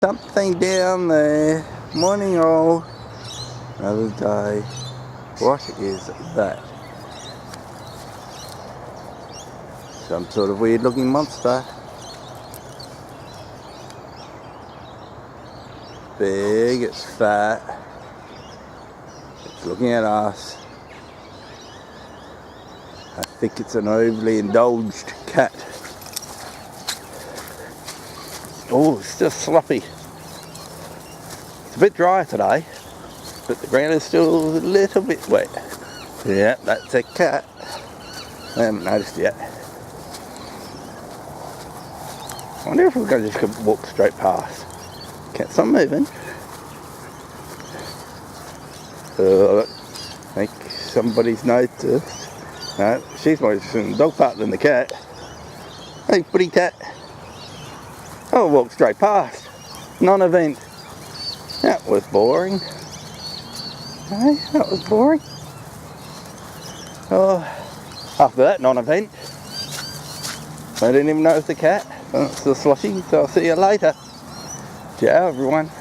Something down there. Morning all. Another day. What is that? Some sort of weird looking monster. Big, it's fat. It's looking at us. I think it's an overly indulged cat. Oh, it's just sloppy. It's a bit dry today, but the ground is still a little bit wet. Yeah, that's a cat. I haven't noticed yet. I wonder if we're going to just walk straight past. Cats are moving. I think somebody's noticed. No, she's more interested in the dog part than the cat. Hey, pretty cat. I'll walk straight past. Non-event. That was boring. Hey, that was boring. Oh, after that non-event, I didn't even notice the cat. Oh, it's still sloshy, so I'll see you later. Ciao, everyone.